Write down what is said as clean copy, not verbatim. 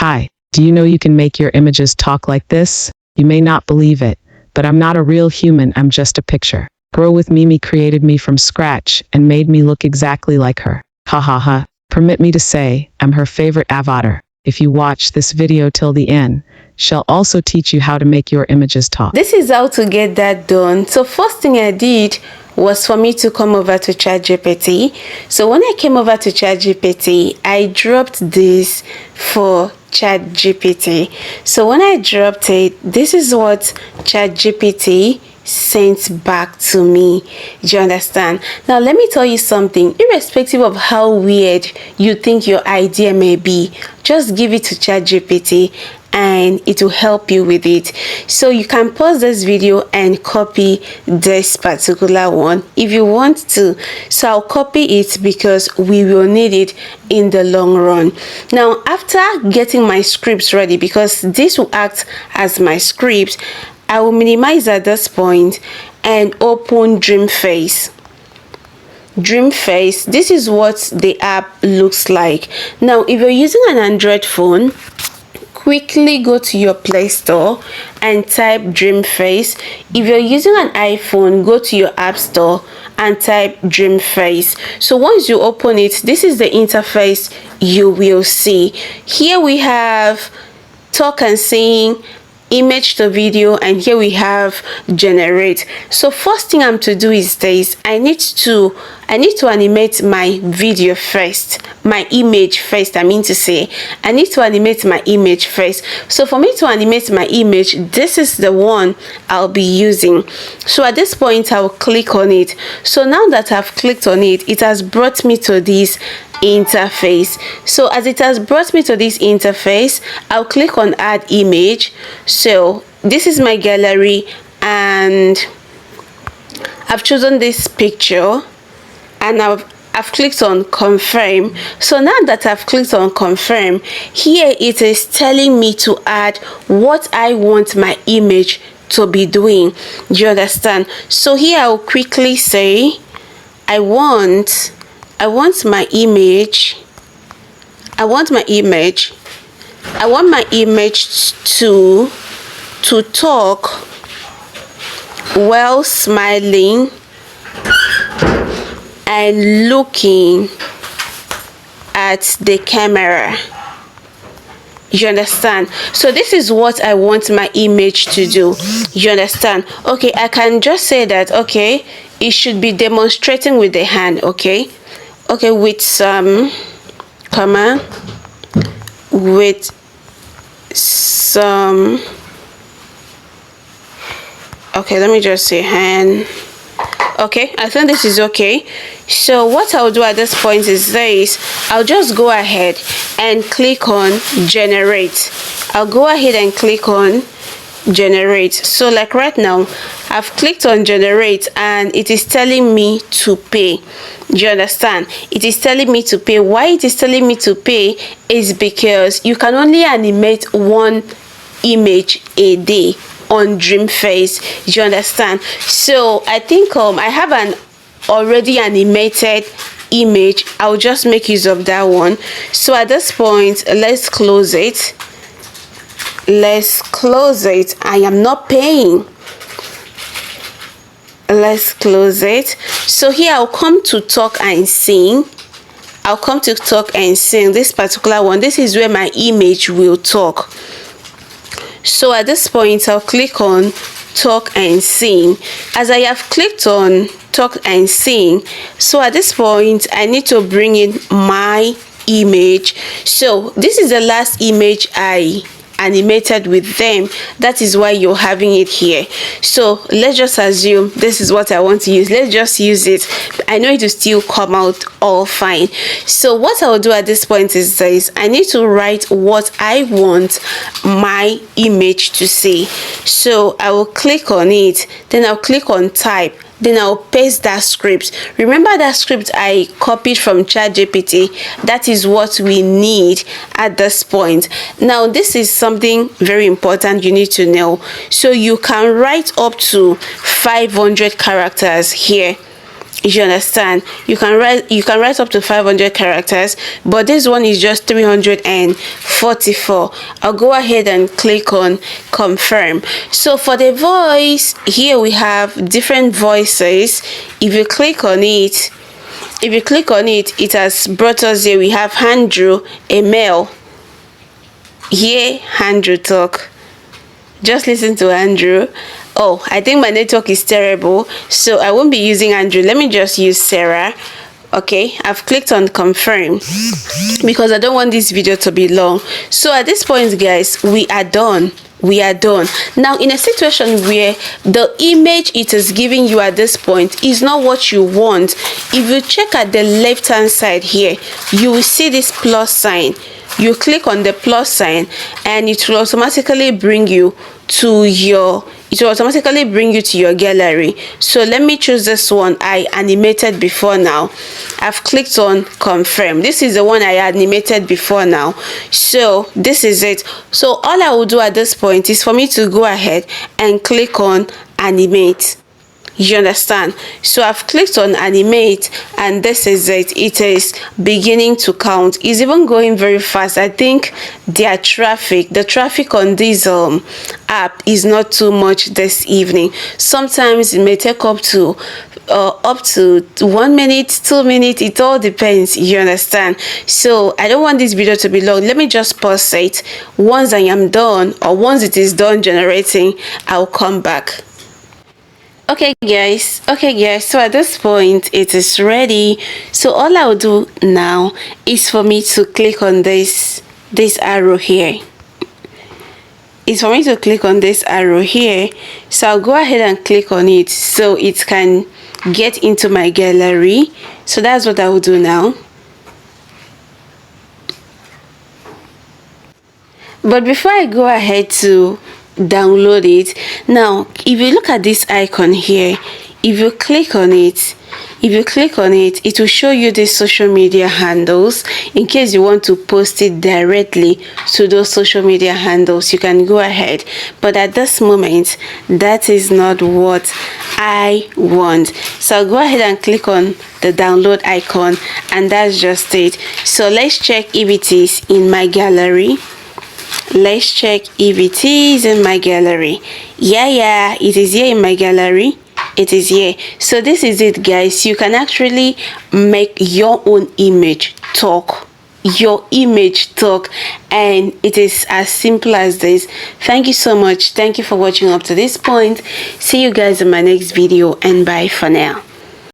Hi, do you know you can make your images talk like this? You may not believe it, but I'm not a real human, I'm just a picture. Grow with Mimi created me from scratch and made me look exactly like her. Ha ha ha. Permit me to say, I'm her favorite avatar. If you watch this video till the end, she'll also teach you how to make your images talk. This is how to get that done. So first thing I did was for me to come over to ChatGPT. So when I came over to ChatGPT, I dropped this for ChatGPT. So when I dropped it, this is what ChatGPT sent back to me. Do you understand? Now let me tell you something. Irrespective of how weird you think your idea may be, just give it to ChatGPT and it will help you with it. So you can pause this video and copy this particular one if you want to. So I'll copy it because we will need it in the long run. Now after getting my scripts ready, because this will act as my script, I will minimize at this point and open Dreamface. Dreamface, this is what the app looks like. Now if you're using an Android phone, quickly go to your Play Store and type Dreamface. If you're using an iPhone, go to your App Store and type Dreamface. So once you open it, this is the interface you will see. Here we have talk and sing, image to video, and here we have generate. So first thing I'm to do is this. I need to animate my video first, my image first. I mean to say I need to animate my image first. So for me to animate my image, this is the one I'll be using. So at this point I'll click on it. So now that I've clicked on it, it has brought me to this interface. So as it has brought me to this interface, I'll click on add image. So this is my gallery and I've chosen this picture and I've clicked on confirm. So now that I've clicked on confirm, here it is telling me to add what I want my image to be doing. Do you understand? So here I'll quickly say I want my image to talk while smiling and looking at the camera. You understand? So this is what I want my image to do. You understand? Okay, I can just say that, okay, it should be demonstrating with the hand. Okay, with some comma, with some, okay, let me just say hand. Okay, I think this is okay. So what I'll do at this point is this. I'll just go ahead and click on generate. I'll go ahead and click on generate. So like right now I've clicked on generate and it is telling me to pay. Do you understand? It is telling me to pay. Why it is telling me to pay is because you can only animate one image a day on Dreamface. Do you understand? So I think I have an already animated image. I'll just make use of that one. So at this point, let's close it. I am not paying. Let's close it. So here I'll come to talk and sing. This particular one, this is where my image will talk. So at this point I'll click on talk and sing. As I have clicked on talk and sing, so at this point I need to bring in my image. So this is the last image I animated with them. That is why you're having it here. So let's just assume this is what I want to use. Let's just use it. I know it will still come out all fine. So what I'll do at this point is this. I need to write what I want my image to say. So I will click on it, then I'll click on type, then I'll paste that script. Remember that script I copied from ChatGPT? That is what we need at this point. Now this is something very important you need to know. So you can write up to 500 characters here. You understand? You can write up to 500 characters, but this one is just 344. I'll go ahead and click on confirm. So for the voice, here we have different voices. If you click on it, it has brought us here. We have Andrew, a male. Here, Andrew talk. Just listen to Andrew. Oh, I think my network is terrible, so I won't be using Andrew. Let me just use Sarah. Okay, I've clicked on confirm because I don't want this video to be long. So at this point, guys, we are done. Now, in a situation where the image it is giving you at this point is not what you want, if you check at the left hand side here, you will see this plus sign. You click on the plus sign and it will automatically bring you to your gallery. So let me choose this one I animated before. Now I've clicked on confirm. This is the one I animated before now. So this is it. So all I will do at this point is for me to go ahead and click on animate. You understand? So I've clicked on animate and this is it. It is beginning to count. It's even going very fast. I think the traffic on this app is not too much this evening. Sometimes it may take up to 1 minute, 2 minutes. It all depends. You understand? So I don't want this video to be long. Let me just pause it. Once I am done, or once it is done generating, I'll come back. Okay guys, so at this point it is ready. So all I'll do now is for me to click on this arrow here. So I'll go ahead and click on it so it can get into my gallery. So that's what I will do now. But before I go ahead to download it, now if you look at this icon here, if you click on it, it will show you the social media handles. In case you want to post it directly to those social media handles, you can go ahead. But at this moment, that is not what I want. So I'll go ahead and click on the download icon, and that's just it. So let's check if it is in my gallery. Let's check if it is in my gallery. Yeah, it is here in my gallery. It is here. So this is it, guys. You can actually make your own image talk, and it is as simple as this. Thank you so much. Thank you for watching up to this point. See you guys in my next video, and bye for now.